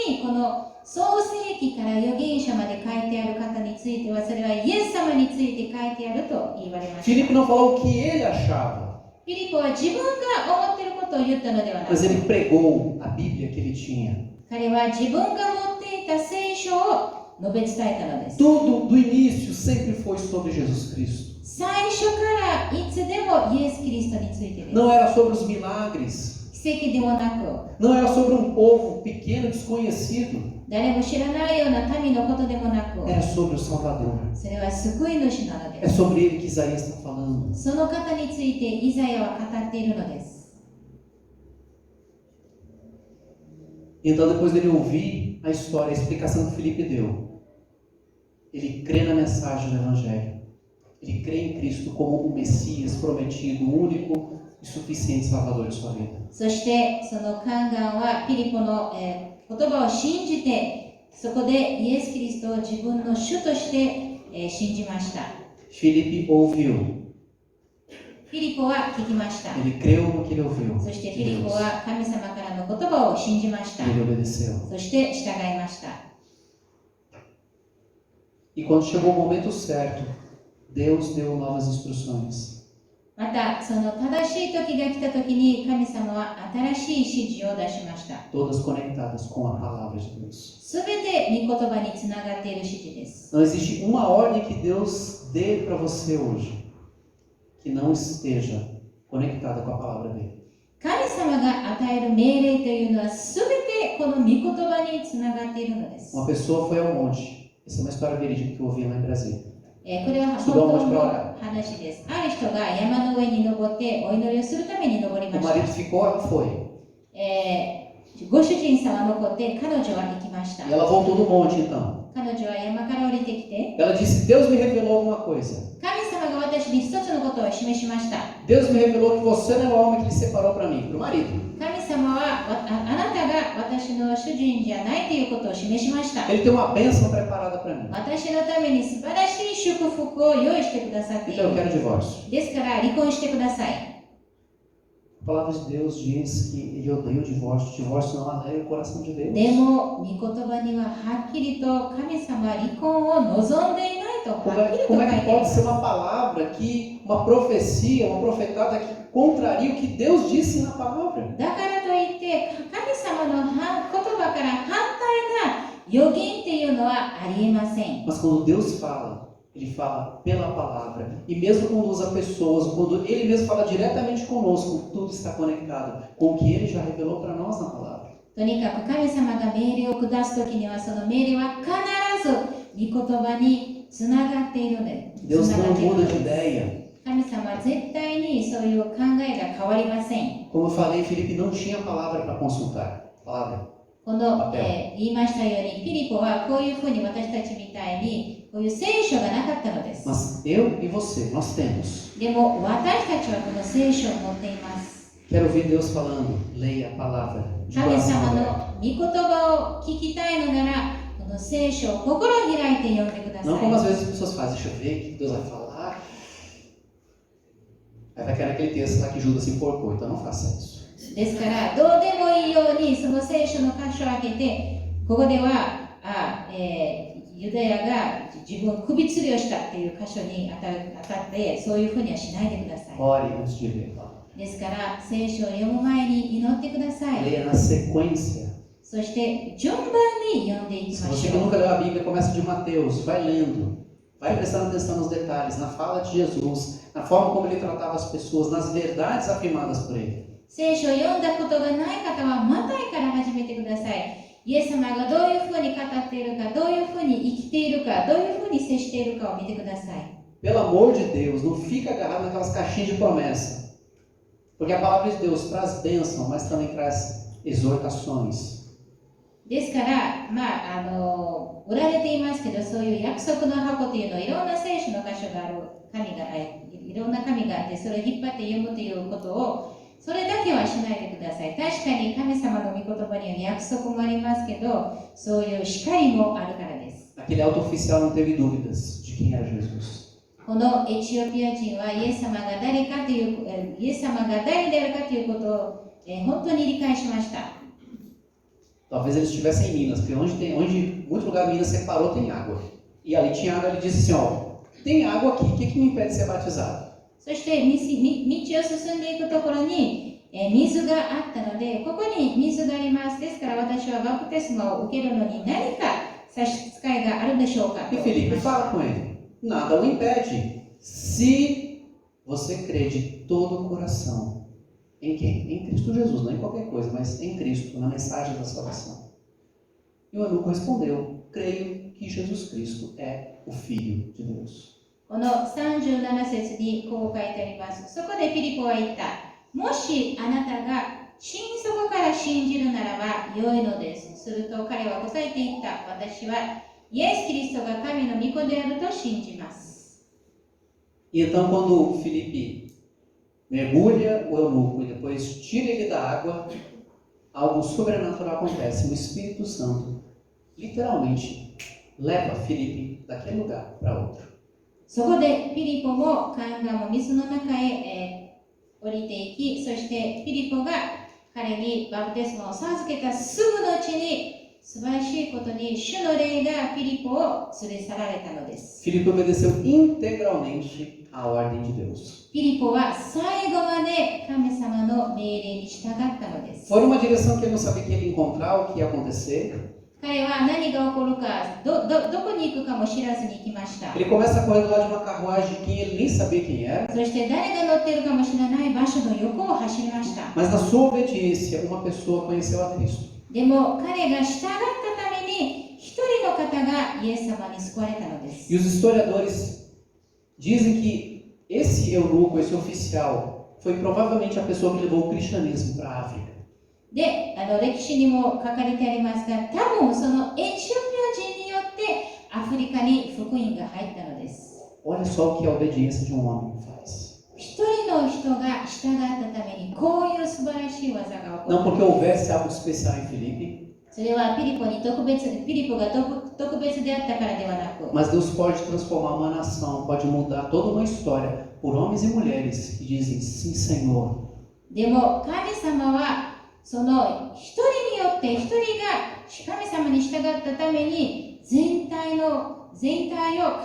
にこの創世記から預言者まで書いてある方についてはそれはイエス様について書いてあると言われました。 Filipe não falou o que ele achava, フィリポは自分が思っていることを言ったのではなく mas ele pregou a Bíblia que ele tinha. 彼は自分が持っていた聖書を述べ伝えたのです。 Tudo do início sempre foi sobre Jesus Cristo. 最初からいつでもイエス・キリストについてです。 Não era sobre os milagres, 奇跡でもなく、 não era sobre um povo pequeno, desconhecido, 誰も知らないような民のことでもなく、 era sobre o Salvador. それは救い主なの É です。 sobre ele que Isaías está falando. その方についてイザヤは語っているのです。 Então, depois dele ouvir a história, a explicação que Filipe deu, ele crê na mensagem do Evangelho. Ele crê em Cristo como o Messias prometido, o único e suficiente Salvador de sua vida. そしてその宦官はフィリポの、言葉を信じて、そこでイエス・キリストを自分の主として、信じました。 Filipe ouviu. フィリポは聞きました。 Ele creu no que ele ouviu. そしてフィ de リポ Deus. は神様からの言葉を信じました。 Ele obedeceu. そして従いました。 E quando chegou o momento certo, Deus deu novas instruções. また、その正しい時が来た時に神様は新しい指示を出しました。 Todas conectadas com a palavra de Deus. すべて御言葉につながっている指示です。 Não existe uma ordem que Deus dê para você hoje que não esteja conectada com a palavra dele. 神様が与える命令というのはすべてこの御言葉につながっているのです。 Uma pessoa foi ao monte. Essa é uma história verídica que eu ouvi lá em Brasília. これは本当の話です。ある人が山の上に登ってお祈りをするために登り O まし marido た。 ficou, ela foi. ご主人さんは残って彼女は行きました。 E ela voltou do monte então. 彼女は山から降りてきて、 Ela disse: Deus me revelou alguma coisa. 神様が私に一つのことを示しました。 Deus me revelou que você não é o homem que ele separou para mim, para o marido. 神様はあなたが私の主人じゃないということを示しました。 Ele tem uma bênção preparada para mim. 私のために素晴らしい祝福を用意してくださってい Então eu る。 quero divórcio. ですから離婚してください。 A palavra de Deus diz que ele odeia o divórcio. O divórcio não alegra o coração de Deus. でも、御言葉にははっきりと神様は離婚を望んでいないとはっきりと書 Como い é て que いま pode す。 ser uma palavra que, uma profecia, uma profetada que contraria o que Deus disse na palavra? だからといって神様の言葉から反対な予言っていうのはありえません。 Mas quando Deus fala, Ele fala pela palavra. E mesmo quando usa pessoas, quando Ele mesmo fala diretamente conosco, tudo está conectado com o que Ele já revelou para nós na palavra. とにかく神様が命令を下すときにはその命令は必ず御言葉につながっているので、 Deus つなが não っている muda の de です。 ideia. 神様は絶対にそういう考えが変わりません。 Como eu falei, Felipe não tinha palavra para consultar. Palavra. この、言いましたように、フィリポはこういうふうに私たちみたいにこういう聖書がなかったのです。 Mas eu e você, nós temos. でも私たちはこの聖書を持っています。 Quero ouvir Deus falando. Leia a palavra. De 神 coração 様 aberto. の御言葉を聞きたいのなら、この聖書を心開いて読んでくださ Não como às い。 vezes as pessoas fazem. Deixa eu ver o que Deus vai falar. Aí vai cair aquele texto lá que Judas se enforcou. Então não faça isso. ですから、どうでもいいようにその聖書の箇所を開けて、ここでは、ユダヤが自分を首吊りをしたっていう箇所に当たって、そういうふうにはしないでください。 Ore antes de ler. Tá? ですから、聖書を読む前に祈ってください。 Leia na sequência. そして順番に読んでいき Se ま você し que ょう。 nunca leu a Bíblia, começa de Mateus. Vai lendo. Vai prestando atenção nos detalhes, na fala de Jesus, na forma como ele tratava as pessoas, nas verdades afirmadas por ele. 聖書を読んだことがない方はマタイから始めてください。イエス様がどういうふうに語っているか、どういうふうに生きているか、どういうふうに接しているかを見てください。 Pelo amor de Deus, não fica agarrado naquelas caixinhas de promessa. Porque a palavra de Deus traz bênção, mas também traz exortações. ですから、売られていますけど、そういう約束の箱というのは、いろんな聖書の箇所がある、いろんな紙があって、それを引っ張って読むということを、それだけはしないでください。確かに神様の御言葉には約束もありますけど、そういう叱りもあるからです。 Aquele alto oficial não teve dúvidas de quem era Jesus. このエチオピア人はイエス様が誰かという、イエス様が誰であるかということを、本当に理解しました。Talvez eles estivessem em Minas, porque onde muito lugar Minas separou tem água. E ali tinha água, ele disse assim, ó, tem água aqui, o que me impede de ser batizado? そして道を進んでいくところに、水があったので、ここに水があります。ですから私はバプテスマを受けるのに何か差し支えがあるでしょうか。E Felipe fala com ele, nada o impede, se você crê de todo o coração. Em quem? Em Cristo Jesus, não em qualquer coisa, mas em Cristo, na mensagem da salvação. E o eunuco respondeu, creio que Jesus Cristo é o Filho de Deus. この37節にこう書いてあります。そこでピリポは言った。もしあなたが心底から信じるならば良いのです。すると彼は答えて言った。私はイエス・キリストが神の御子であると信じます。E então quando Felipe mergulha o eunuco e depois tira ele da água, algo sobrenatural acontece. O Espírito Santo literalmente leva Felipe daquele lugar para outro. そこでピリポも彼が水の中へ、降りていき、そしてピリポが彼にバプテスマを授けたすぐのうちに素晴らしいことに主の霊がピリポを連れ去られたのです。Felipe obedeceu integralmente à ordem de Deus. ピリポは最後まで神様の命令に従ったのです。Foi uma direção que ele não sabia que ia encontrar, o que ia acontecer. 彼は何が起こるか、どこに行くかも知らずに行きました。Ele começa a correr do lado de uma carruagem de quem ele nem sabia quem era. そして誰が乗っているかも知らない場所の横を走りました。Mas na sua obediência, uma pessoa conheceu a Cristo. でも彼が従ったために一人の方がイエス様に救われたのです。 E os historiadores dizem que esse eunuco, esse oficial, foi provavelmente a pessoa que levou o cristianismo para a África. で、歴史にも書かれてありますが、多分そのエチオピア人によってアフリカに福音が入ったのです。 Olha só o que a obediência de um homem faz. 一人の人が従ったためにこういう素晴らしい技が起こる。 Não porque houvesse algo especial em Filipe, それはピリポが特別であったからではなく、 mas Deus pode transformar uma nação, pode mudar toda uma história por homens e mulheres que dizem sim, Senhor. でも神様はその一人によって一人が神様に従ったために全体を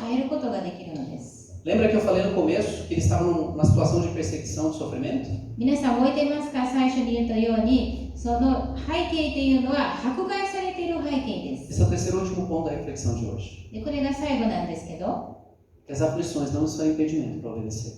変えることができるのです。 Lembra que eu falei no começo que eles estavam numa situação de perseguição, de sofrimento? 皆さん覚えていますか？最初に言ったようにその背景というのは迫害されている背景です。 Esse é o terceiro e último ponto da reflexão de hoje. でこれが最後なんですけど、 Que as aflições não são impedimento para obedecer.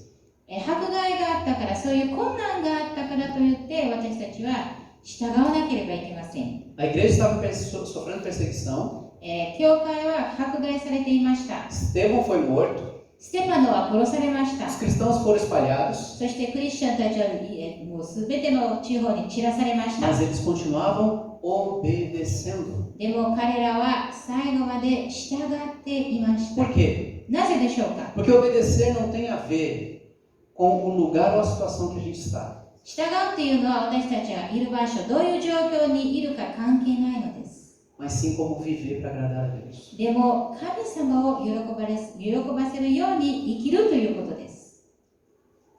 迫害があったからそういう困難があったからといって私たちは従わなければいけません。 A igreja estava sofrendo perseguição. 教会は迫害されていました。 Estevão foi morto. ステパノは殺されました。 Os cristãos foram espalhados. そしてクリスチャンたちはもうすべての地方に散らされました。 Mas eles continuavam obedecendo. でも彼らは最後まで従っていました。 Por quê? なぜでしょうか？ Porque obedecer não tem a ver com o lugar ou a situação que a gente está. 従うっていうのは私たちがいる場所、どういう状況にいるか関係ないのです。 Mas sim como viver para agradar a Deus. でも神様を喜ばせるように生きるということです。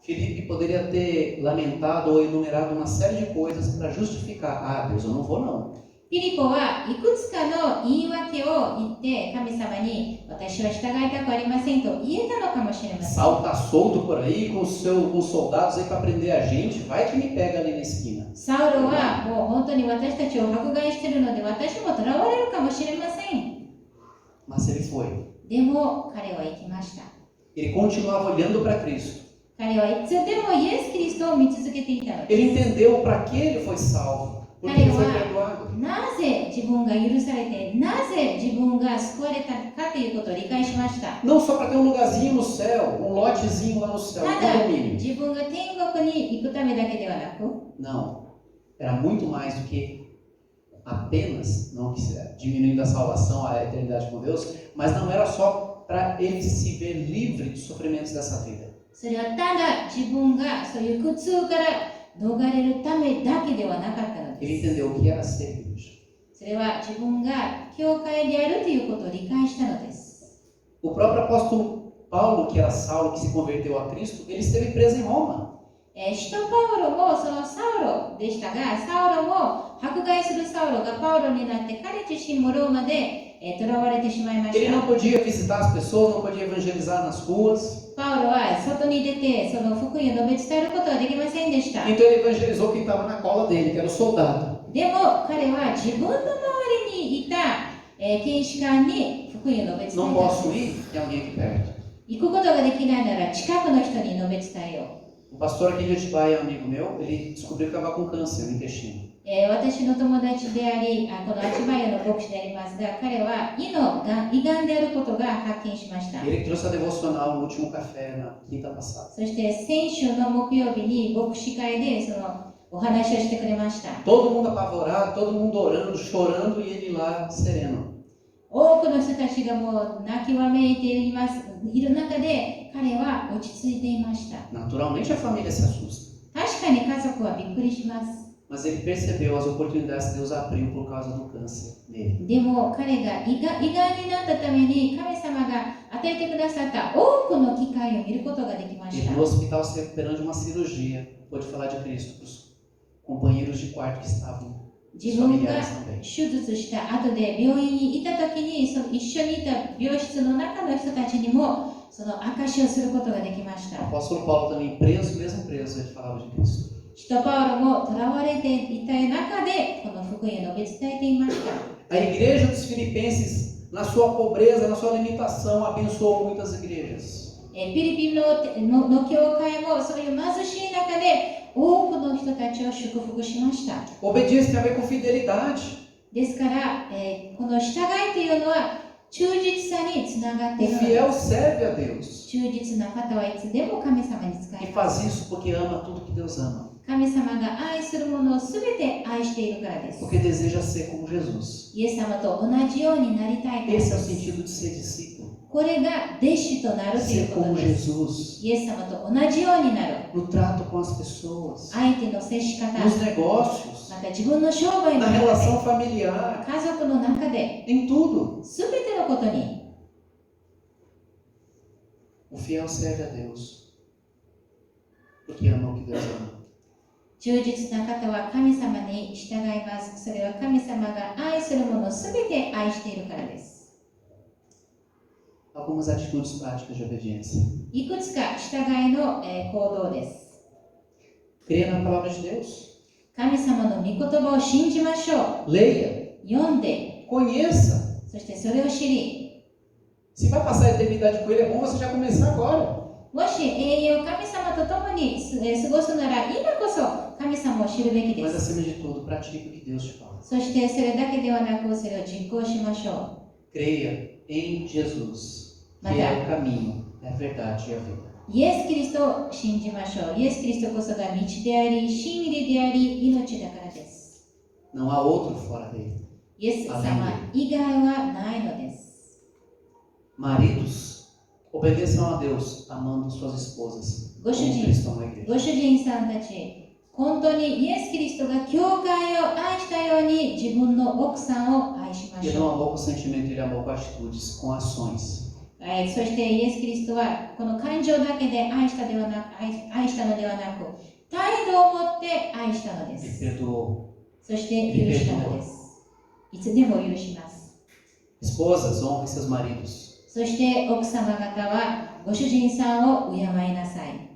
Filipe poderia ter lamentado ou enumerado uma série de coisas para justificar. Ah, Deus, eu não vou não. ピリポはいくつかの言い訳を言って神様に私は従いたくありませんと言えたのかもしれません。 Saulo está solto por aí com os soldados aí para prender a gente. Vai que me pega ali na esquina. サウロはもう本当に私たちを迫害しているので私も囚われるかもしれません。 Mas ele foi. でも彼は行きました。 Ele continuava olhando para Cristo. 彼はいつでもイエス・キリストを見続けていたの Ele です。 entendeu para que ele foi salvo. Porque ele foi perdoado. なぜ自分が許されて、なぜ自分が救われたかということを理解しました。 Não só para ter um lugarzinho no céu, um lotezinho lá no céu, た um だ condomínio. 自分が天国に行くためだけではなく、 Não. Era muito mais do que apenas, não que diminuindo a salvação, a eternidade com Deus, mas não era só para ele se ver livre dos sofrimentos dessa vida. それはただ自分がそういう苦痛から逃れるためだけではなかったの Ele です。 entendeu o que era ser igreja. それは自分が教会であるということを理解したのです。 O próprio apóstolo Paulo, que era Saulo, que se converteu a Cristo, ele esteve preso em Roma. 使徒パウロもそのサウロでしたが、サウロも迫害するサウロがパウロになって彼自身もローマで囚われてしまいまし Ele não た。 podia visitar as pessoas, não podia evangelizar nas ruas. パウロは外に出てその福音を述べ伝えることはできませんでした。 Então ele evangelizou quem estava na cola dele, que era o soldado. でも彼は自分の周りにいた検視官に福音を述べ伝え Não た。 posso ir? Tem alguém aqui perto. 行くことができないなら近くの人に述べ伝えよう。 O pastor aqui de Atibaia, amigo meu, ele descobriu que estava com câncer no intestino. 私の友達であり、このアチバヤの牧師でありますが、彼は胃の胃がんであることが発見しました。 Ele trouxe a devocional no último café na quinta passada. そして先週の木曜日に牧師会でそのお話をしてくれました。 Todo mundo apavorado, todo mundo orando, chorando e ele lá sereno. 多くの人たちがもう泣きわめいている中で、彼は落ち着いていました。 Naturalmente a família se assusta. 確かに家族はびっくりします。 Mas ele percebeu as oportunidades que Deus abriu por causa do câncer nele. でも彼が胃がんになったために神様が与えてくださった多くの機会を見ることができまし Ele た。 no hospital se recuperando de uma cirurgia, pôde falar de Cristo para os companheiros de quarto que estavam, os 自分が familiares também. 手術した後で病院にいた時にその一緒にいた病室の中の人たちにもその証しをすることができまし O た。 apóstolo Paulo também preso, mesmo preso, ele falava de Cristo. 使徒パウロも囚われていた中でこの福音を述べ伝えていました。 A igreja dos Filipenses, na sua pobreza, na sua limitação, abençoou muitas igrejas. フィリピンの教会もそういう貧しい中で多くの人たちを祝福しました。 Obediência tem a ver com fidelidade. ですから、この従いというのは忠実さにつながってい O るので fiel す。 serve a Deus 忠実な方はいつでも神様に使 e いま faz す。 isso porque ama tudo que Deus ama, 神様が愛するものをすべて愛しているからです。 porque deseja ser como Jesus. イエス様と同じようになりたいからで Esse é o す。 sentido de ser discípulo. これが弟子となるという Ser こと como です。 Jesus イエス様と同じようになる。 no trato com as pessoas, 相手の接し方、 nos negócios, また自分の商売の na 中 relação で、 familiar, 家族の中で、 em tudo. すべてのことに O fiel serve a Deus porque ama o que Deus ama. 忠実な方は神様に従います。それは神様が愛するものをすべて愛しているからです。 Algumas atitudes práticas de obediência. いくつか従いの行動です。 Creia na palavra de Deus. 神様の御言葉を信じましょう。 Leia, 読んで、 conheça. そしてそれを知り、 Se vai passar a eternidade com Ele, é bom você já começar agora. もし永遠を神様と共に過ごすなら、今こそ神様を知るべきで Mas す。 acima de tudo, pratique o que Deus te fala. そしてそれだけではなく、それを実行しましょ Creia em Jesus, que Mas é é. o caminho, é a verdade e a vida. う。イエス・キリストを信じましょう。イエス・キリストこそが道であり、真理であり、命だからです。 Não há outro fora dele. イエス様以外はないのです。 Maridos, obedeçam a Deus, amando suas esposas, como Gosto de- Cristo ama a igreja. ご主人さんたち、本当にイエス・キリストが教会を愛したように自分の奥さんを愛しまし Ele não ょう。 amou com sentimento, ele amou com atitudes, com ações. そしてイエス・キリストはこの感情だけで愛したのではなく、態度を持って愛したので Ele す。 perdoou. そして許したのです。いつでも許します。 Esposas, honrem seus maridos. そして奥様方はご主人さんを敬いなさい。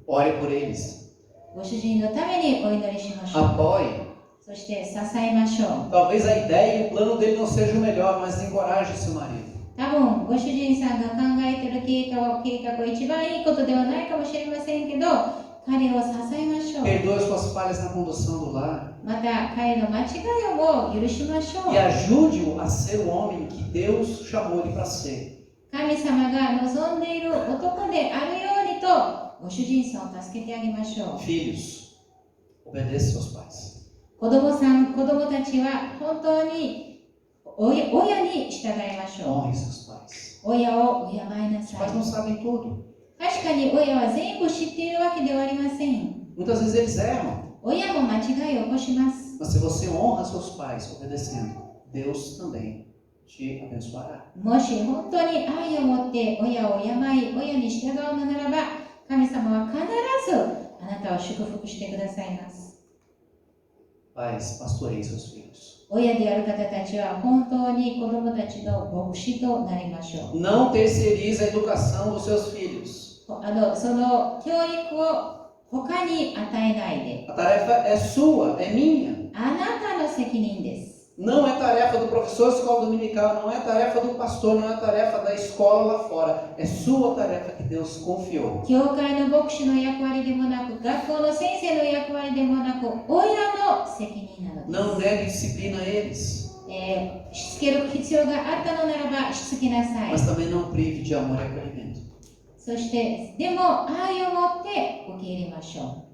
Ore por eles. ご主人のためにお祈りしましょう。 Apoie. そして支えましょう。 Talvez a ideia e o plano dele não seja o melhor, mas encoraje seu marido. 多分ご主人さんが考えている計画は一番いいことではないかもしれませんけど、彼を支えましょう。 Perdoe suas falhas na condução do lar. また彼の間違いをも許しましょう。 E ajude-o a ser o homem que Deus chamou ele para ser. 神様が望んでいる男であるようにとご主人さんを助けてあげましょう。 Filhos, obedeça seus pais. 子供たちは本当に親に従いましょ Honre seus pais. う。親を敬いな Os さ pais い。 não sabem tudo. 確かに親は全部知っているわけではありません。 Muitas vezes eles erram. 親も間違いを起こします。 Mas se você honra seus pais obedecendo, Deus também te abençoará. もし本当に愛を持って親を敬い、親に従うのならば、神様は必ずあなたを祝福してくださいます。Pais, pastoreiem seus filhos. 親である方たちは本当に子供たちの牧師となりましょう。 Não terceirize a educação dos seus filhos. その教育を他に与えないで。 A tarefa é sua, é minha. あなたの責任です。 Não é tarefa do professor de escola dominical, não é tarefa do pastor, não é tarefa da escola lá fora. É sua tarefa que Deus confiou. 教会の牧師の役割でもなく、学校の先生の役割でもなく、親の責任なのです。 Não negue disciplina a eles, しつける必要があったのならばしつけなさい。 mas também não prive de amor e acolhimento. そして、でも愛を持って受け入れましょう。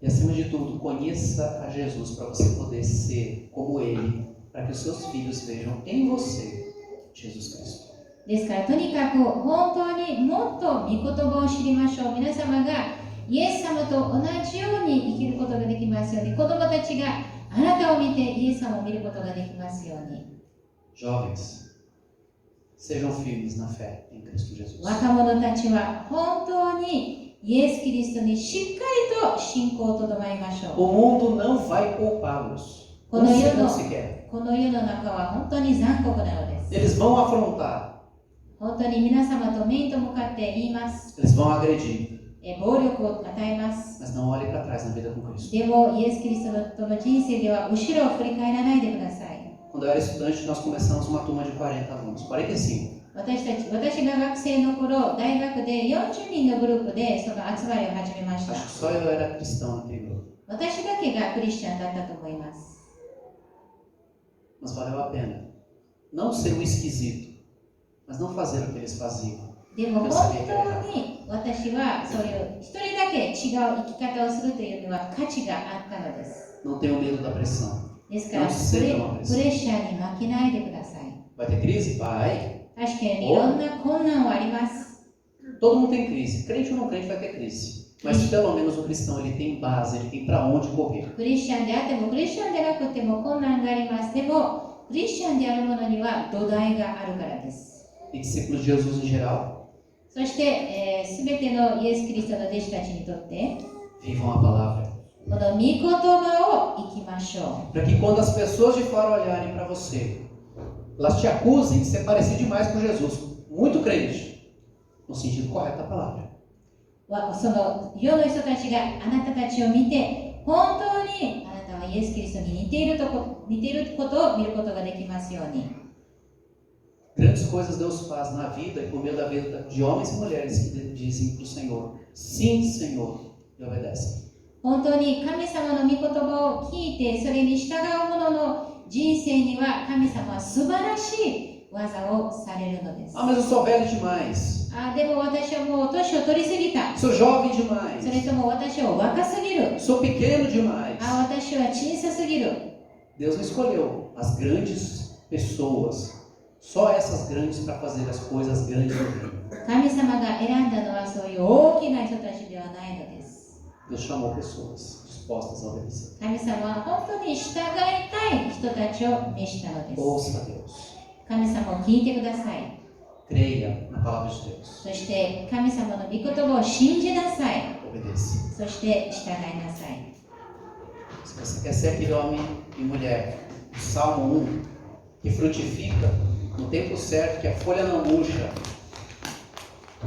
E acima de tudo, conheça a Jesus para você poder ser como Ele, para que os seus filhos vejam em você Jesus Cristo. ですから、とにかく本当にもっと御言葉を知りましょう。皆様がイエス様と同じように生きることができますように、子供たちがあなたを見てイエス様を見ることができますように。 Jovens, sejam firmes na fé em Cristo Jesus. 若者たちは本当にイエス・キリストにしっかりと信仰をとどまりましょう。 O mundo não vai poupá-los, um segundo sequer. この世の中は本当に残酷なのです。 Eles vão afrontar, 本当に皆様と面と向かって言います。 eles vão agredir, 暴力を与えます。 mas não olhe para trás na vida com Cristo. でも、イエス・キリストとの人生では後ろを振り返らないでください。 Quando eu era estudante, nós começamos uma turma de 40 alunos, 45. 私が学生の頃、大学で40人のグループでその集まりを始めました。 Acho que só eu era cristão naquele grupo. 私だけがクリスチャンだったと思います。 Mas valeu a pena. Não ser o esquisito, mas não fazer o que eles faziam. でも本当に私はそういう一人だけ違う生き方をするというのは価値があったのです。 Não tenham medo da pressão. ですからプレッシャーに負けないでください。 Vai ter crise? Vai. 確かにいろんな困難はあります。 Todo mundo tem crise. Crente ou não crente vai ter crise. Mas pelo menos o cristão ele tem base, ele tem para onde correr. クリスチャンであってもクリスチャンでなくても困難があります。でもクリスチャンであるものには土台があるからです。 E discípulos de Jesus em geral, そして、すべてのイエス・キリストの弟子たちにとって、 vivam a palavra. この御言葉を生きましょ Para que quando as pessoas de fora olharem para você, elas te acusem de ser parecido demais com Jesus. Muito crente, no sentido correto da palavra. う。その世の人たちがあなたたちを見て、本当にあなたはイエス・キリストに似ていることを見ることができますように。 Grandes coisas Deus faz na vida e por meio da vida de homens e mulheres que dizem para o Senhor, sim, Senhor, e obedecem. 本当に神様の御言葉を聞いて、それに従う者の人生には神様は素晴らしい技をされるのです。 Ah, mas eu sou velho demais. でも私はもう年を取りすぎた。 Sou jovem そ demais. れとも私は若すぎる。 Sou pequeno demais. 私は小さすぎる。 Deus não escolheu as grandes pessoas, só essas grandes para fazer as coisas grandes no reino. 神様が選んだのはそういう大きな人たちではないのです。 Deus chamou pessoas dispostas a obedecer. 神様は本当に従いたい人たちを召したのです。 Ouça a Deus. 神様を聞いてください。 Creia na palavra de Deus. そして神様の御言葉を信じなさい。 Obedeça. そして従いなさい。 Se você quer ser aquele homem e mulher, do Salmo 1, que frutifica no tempo certo, que a folha não murcha,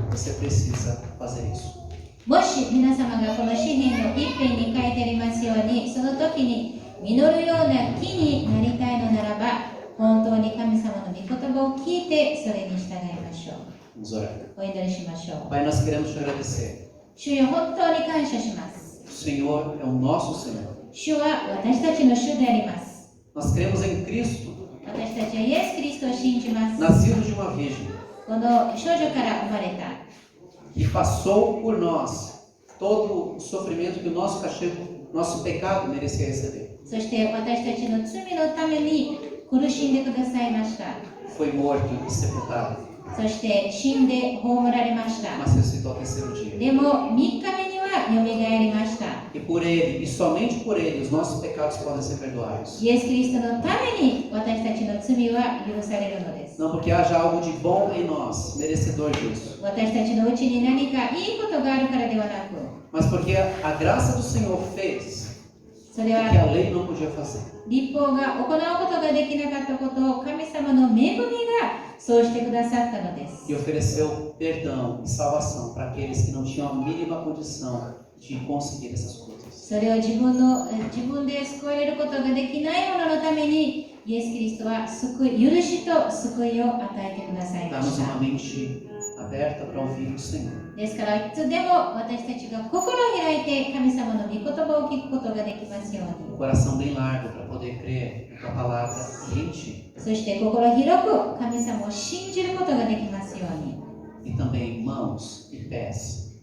você precisa fazer isso. もし皆様がこの詩篇の一編に書いてありますように、その時に実るような木になりたいのならば、本当に神様の御言葉を聞いてそれに従いましょう。 Vamos orar. お祈りしましょう。 Pai, nós queremos te agradecer. 主よ、本当に感謝します。 O Senhor é o nosso Senhor. 主は私たちの主であります。 Nós cremos em Cristo, 私たちはイエス・キリストを信じます。 nascido de uma virgem, この少女から生まれた。 que passou por nós todo o sofrimento que o nosso castigo, nosso pecado merecia receber. そして私たちの罪のために苦しんでくださいました。 Foi morto e sepultado, そして死んで葬られました。 mas ressuscitou ao terceiro dia. でも3日目にはよみがえりました。E por Ele, e somente por Ele, os nossos pecados podem ser perdoados. イエス・キリストのために私たちの罪は許されるのです。 Não porque haja algo de bom em nós, merecedor disso. 私たちのうちに何かいいことがあるからではなく、 Mas porque a graça do Senhor fez それ o は que a lei não podia fazer. 立法が行うことができなかったことを神様の恵みがそうしてくださったのです。 E ofereceu perdão e salvação para aqueles que não tinham a mínima condição de conseguir essas coisas. それを自分で救われることができない者のためにイエス・キリストは許しと救いを与えてくださいま Dá-nos し uma た。 mente aberta para ouvir o Senhor. ですからいつでも私たちが心を開いて神様の御言葉を聞くことができますように。 Um coração bem largo para poder crer na tua palavra e em ti. そして心広く神様を信じることができますように。 E também mãos e pés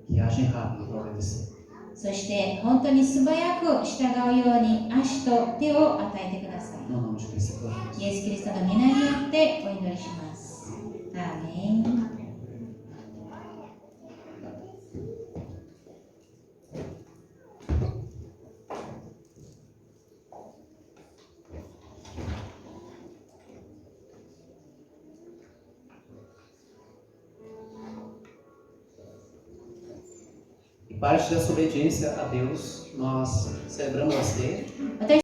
que agem rápido para obedecer. そして本当に素早く従うように足と手を与えてください。 No nome de Cristo. イエス・キリストの皆によってお祈りします。アーメン。E parte dessa obediência a Deus, nós celebramos a ceia. 私